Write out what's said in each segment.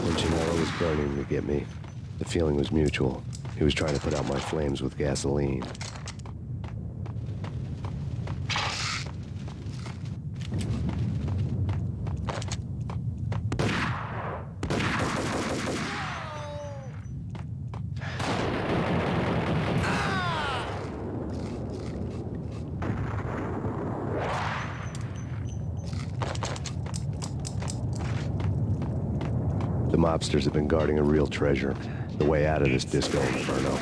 Punchinello was burning to get me. The feeling was mutual. He was trying to put out my flames with gasoline. The mobsters have been guarding a real treasure, the way out of this disco inferno.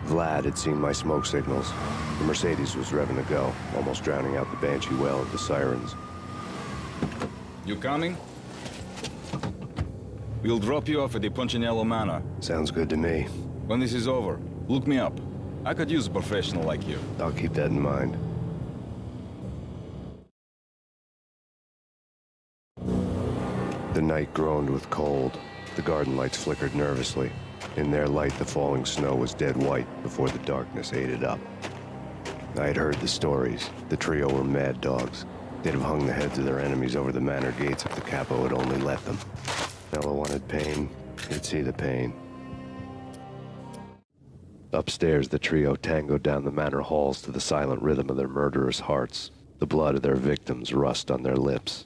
Vlad had seen my smoke signals. The Mercedes was revving to go, almost drowning out the Banshee well of the sirens. You coming? We'll drop you off at the Punchinello Manor. Sounds good to me. When this is over, look me up. I could use a professional like you. I'll keep that in mind. The night groaned with cold. The garden lights flickered nervously. In their light, the falling snow was dead white before the darkness ate it up. I had heard the stories. The trio were mad dogs. They'd have hung the heads of their enemies over the manor gates if the capo had only let them. Ella wanted pain. He'd see the pain. Upstairs, the trio tangoed down the manor halls to the silent rhythm of their murderous hearts. The blood of their victims rust on their lips.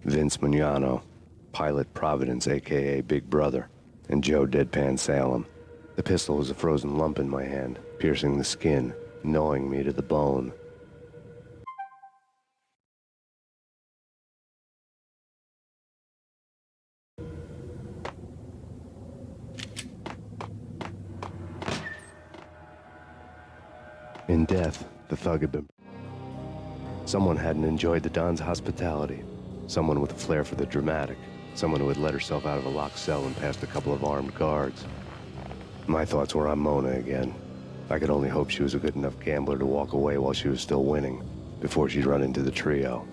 Vince Mignano, Pilot Providence, a.k.a. Big Brother, and Joe Deadpan Salem. The pistol was a frozen lump in my hand, piercing the skin, gnawing me to the bone. In death, the thug had been... Someone hadn't enjoyed the Don's hospitality. Someone with a flair for the dramatic. Someone who had let herself out of a locked cell and past a couple of armed guards. My thoughts were on Mona again. I could only hope she was a good enough gambler to walk away while she was still winning, before she'd run into the trio.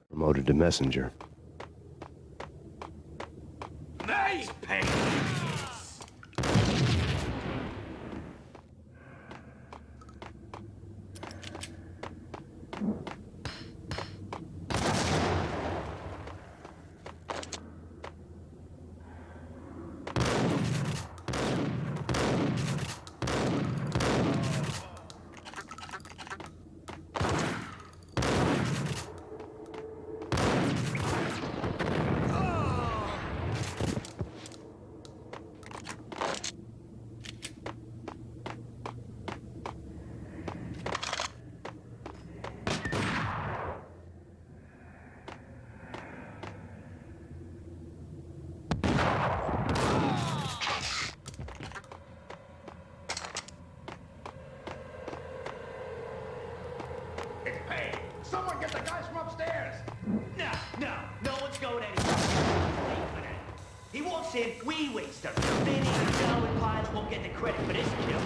Promoted to messenger. Max Payne! Someone get the guys from upstairs! No one's going anywhere. He walks in, we waste him. Vinny, Joe, and Pilot won't get the credit for this kill.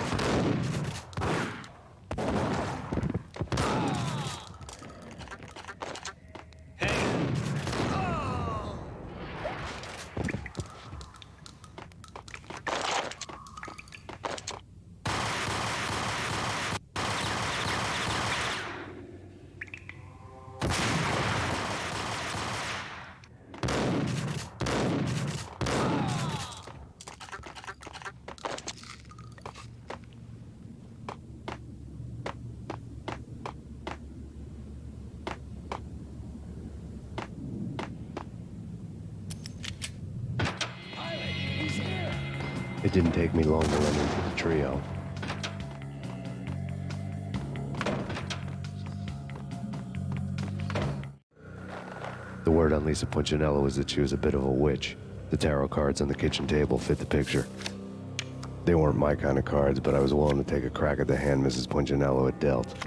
It didn't take me long to run into the trio. The word on Lisa Punchinello was that she was a bit of a witch. The tarot cards on the kitchen table fit the picture. They weren't my kind of cards, but I was willing to take a crack at the hand Mrs. Punchinello had dealt.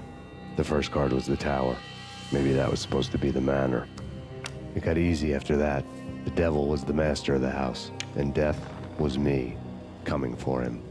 The first card was the Tower. Maybe that was supposed to be the manor. It got easy after that. The devil was the master of the house, and death was me, coming for him.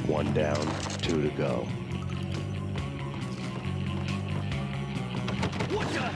One down, two to go. What the?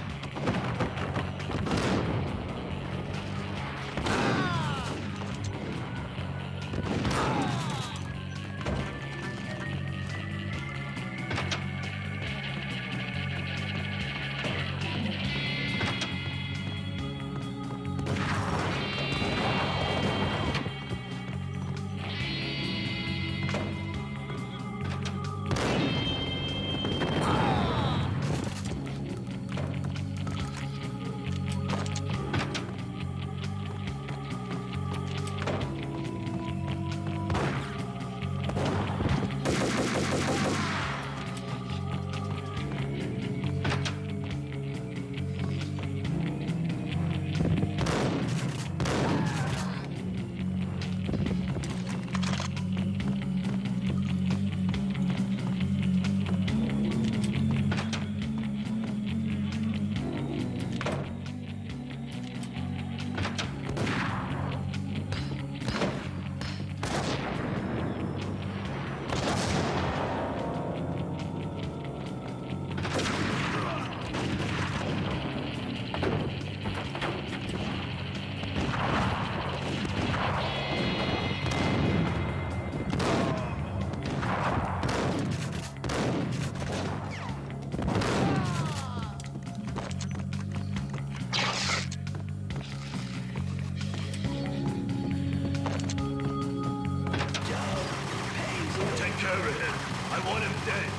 want him dead.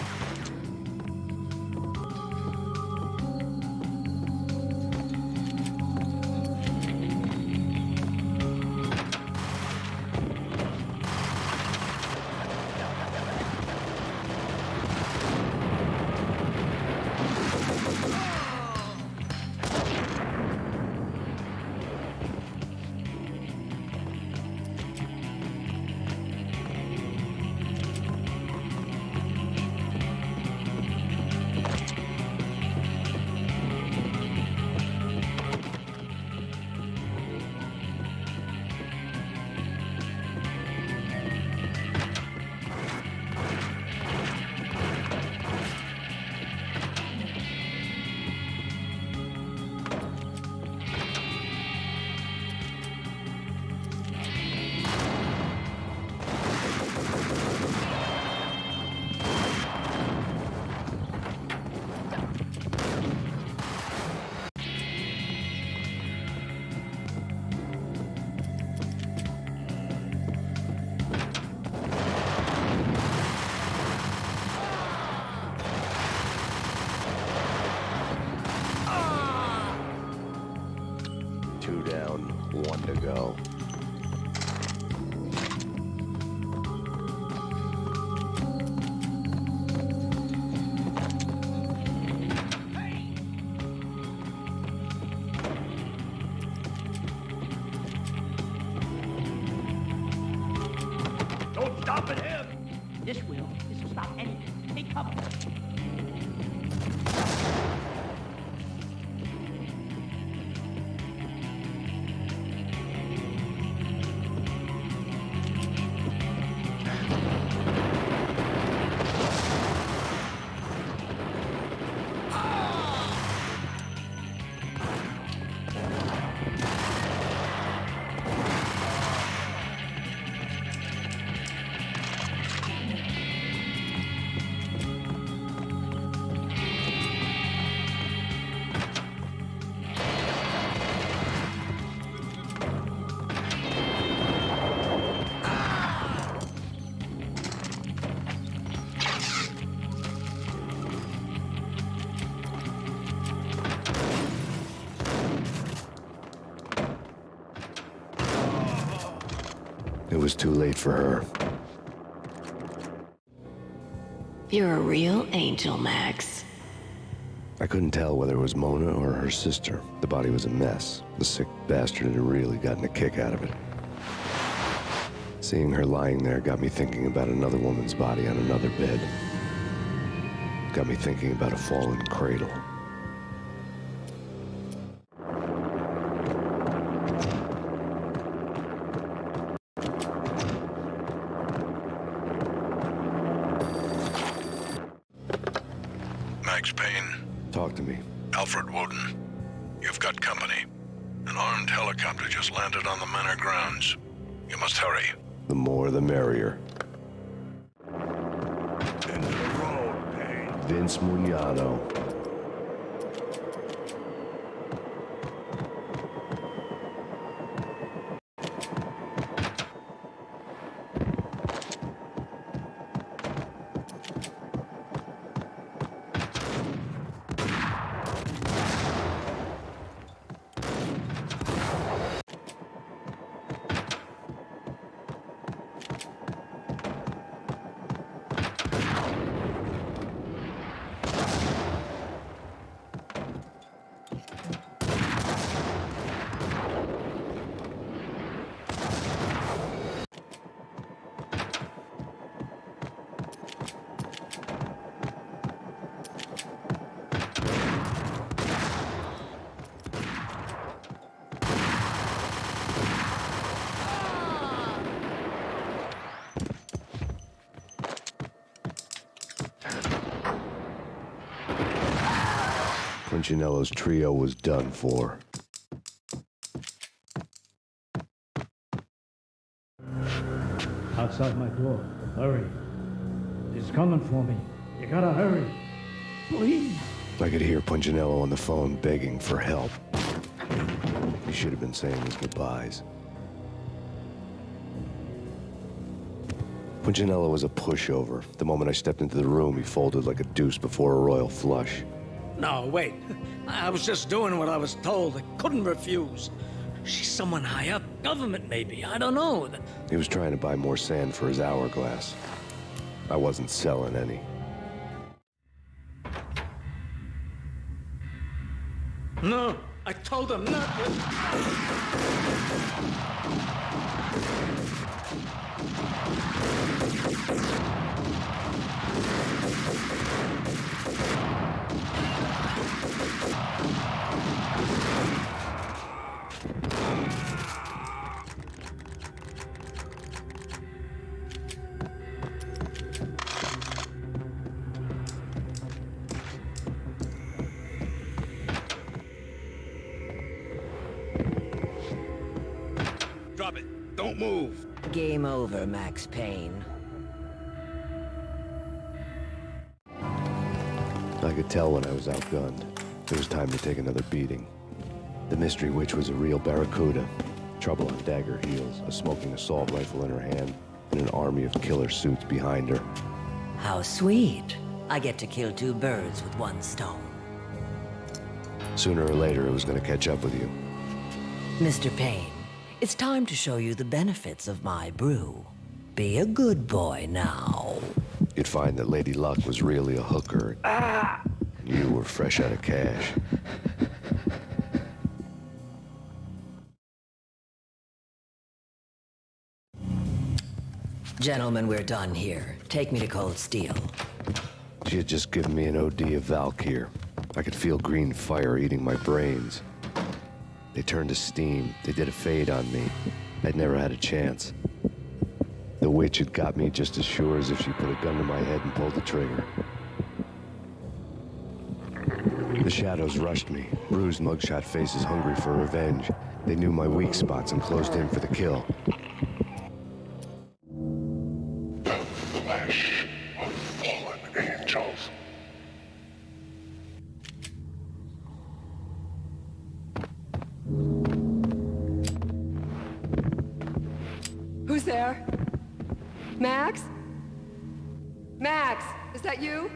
Two down, one to go. Don't stop at him. This will. This will stop anything. Take cover. It was too late for her. You're a real angel, Max. I couldn't tell whether it was Mona or her sister. The body was a mess. The sick bastard had really gotten a kick out of it. Seeing her lying there got me thinking about another woman's body on another bed. Got me thinking about a fallen cradle. Max Payne, Talk to me. Alfred Woden. You've got company. An armed helicopter just landed on the manor grounds. You must hurry. The more the merrier. Into the road, Payne. Vince Mugnano. Punchinello's trio was done for. Outside my door. Hurry. He's coming for me. You gotta hurry. Please. I could hear Punchinello on the phone begging for help. He should have been saying his goodbyes. Punchinello was a pushover. The moment I stepped into the room, he folded like a deuce before a royal flush. No, wait. I was just doing what I was told. I couldn't refuse. She's someone high up. Government, maybe. I don't know. He was trying to buy more sand for his hourglass. I wasn't selling any. No, I told him not to. Drop it. Don't move. Game over, Max Payne. I could tell when I was outgunned. It was time to take another beating. The mystery witch was a real barracuda. Trouble on dagger heels, a smoking assault rifle in her hand, and an army of killer suits behind her. How sweet. I get to kill two birds with one stone. Sooner or later, it was going to catch up with you. Mr. Payne, it's time to show you the benefits of my brew. Be a good boy now. You'd find that Lady Luck was really a hooker. And you were fresh out of cash. Gentlemen, we're done here. Take me to Cold Steel. She had just given me an OD of Valkyr. I could feel green fire eating my brains. They turned to steam. They did a fade on me. I'd never had a chance. The witch had got me just as sure as if she put a gun to my head and pulled the trigger. The shadows rushed me, bruised mugshot faces hungry for revenge. They knew my weak spots and closed in for the kill. Flesh of fallen angels. Who's there? Max? Max, is that you?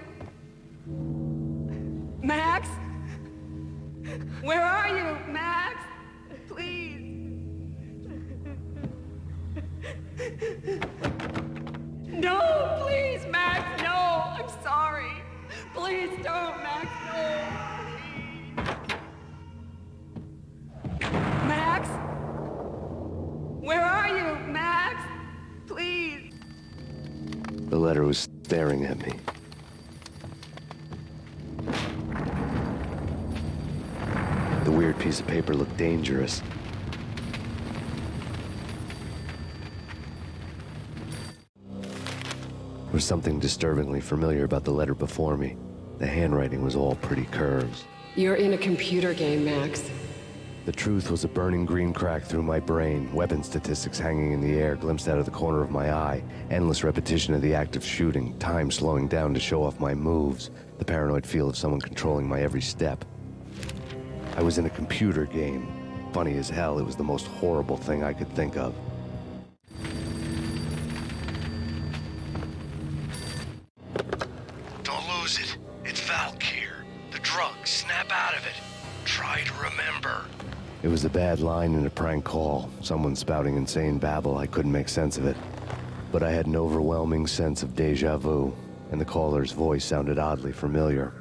Max? Where are you, Max? Please. No, please, Max, no. I'm sorry. Please don't, Max, no. Max? Where are you, Max? Please. The letter was staring at me. The weird piece of paper looked dangerous. There was something disturbingly familiar about the letter before me. The handwriting was all pretty curves. You're in a computer game, Max. The truth was a burning green crack through my brain, weapon statistics hanging in the air, glimpsed out of the corner of my eye, endless repetition of the act of shooting, time slowing down to show off my moves, the paranoid feel of someone controlling my every step. I was in a computer game. Funny as hell, it was the most horrible thing I could think of. Don't lose it. It's Valkyr. The drug. Snap out of it. Try to remember. It was a bad line in a prank call, someone spouting insane babble. I couldn't make sense of it. But I had an overwhelming sense of deja vu, and the caller's voice sounded oddly familiar.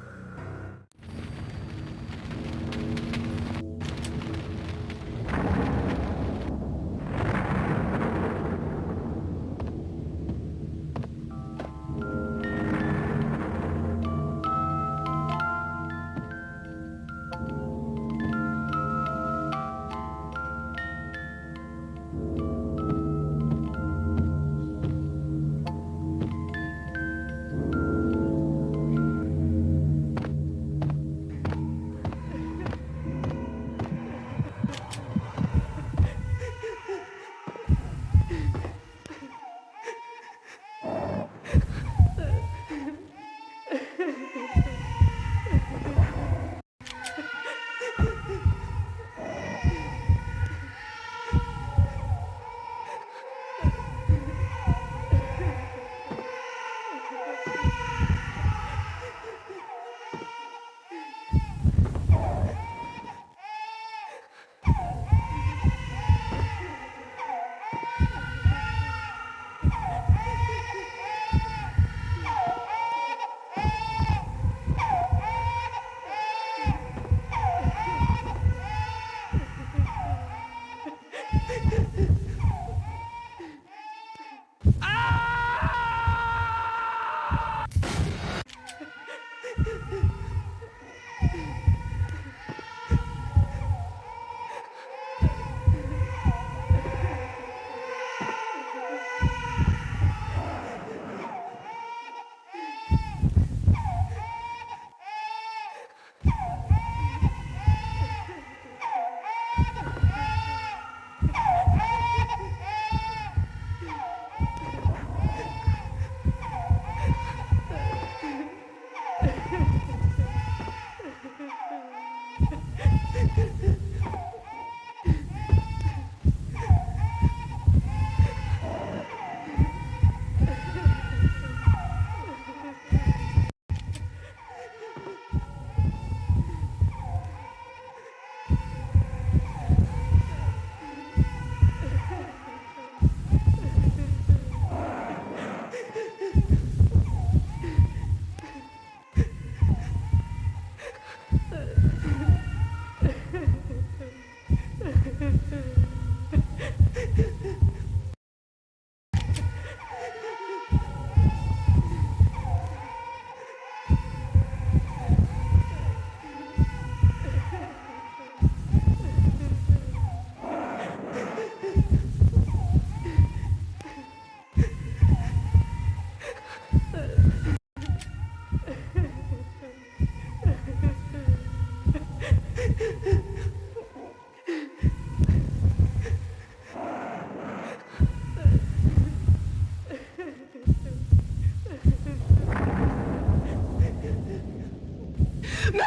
Max!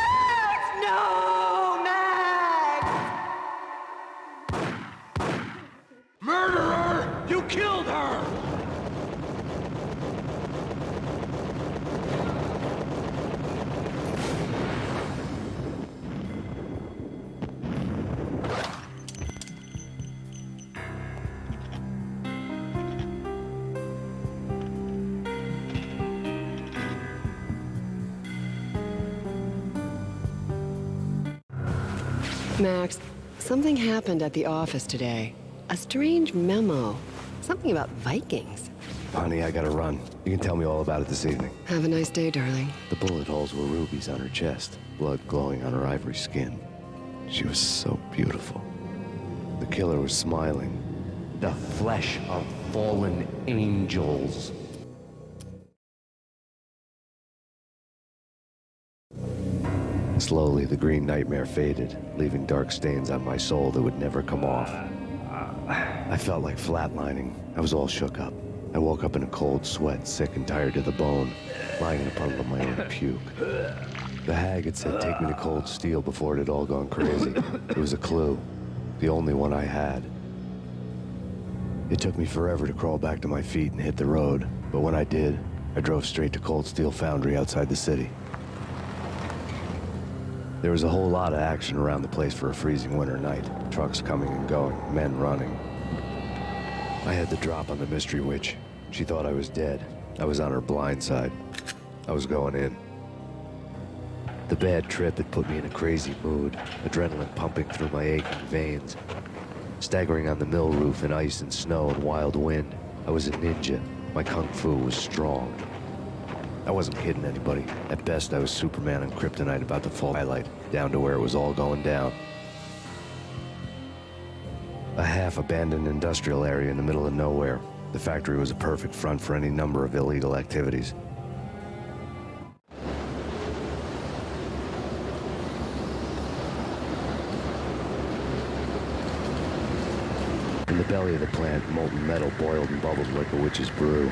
No! Max! Murderer! You killed her! Max, something happened at the office today. A strange memo. Something about Vikings. Honey, I gotta run. You can tell me all about it this evening. Have a nice day, darling. The bullet holes were rubies on her chest, blood glowing on her ivory skin. She was so beautiful. The killer was smiling. The flesh of fallen angels. Slowly, the green nightmare faded, leaving dark stains on my soul that would never come off. I felt like flatlining. I was all shook up. I woke up in a cold sweat, sick and tired to the bone, lying in a puddle of my own puke. The hag had said take me to Cold Steel before it had all gone crazy. It was a clue, the only one I had. It took me forever to crawl back to my feet and hit the road, but when I did, I drove straight to Cold Steel Foundry outside the city. There was a whole lot of action around the place for a freezing winter night. Trucks coming and going, men running. I had the drop on the mystery witch. She thought I was dead. I was on her blind side. I was going in. The bad trip had put me in a crazy mood, adrenaline pumping through my aching veins. Staggering on the mill roof in ice and snow and wild wind, I was a ninja. My kung fu was strong. I wasn't kidding anybody. At best, I was Superman on Kryptonite about to fall highlight, down to where it was all going down. A half-abandoned industrial area in the middle of nowhere. The factory was a perfect front for any number of illegal activities. In the belly of the plant, molten metal boiled and bubbled like a witch's brew.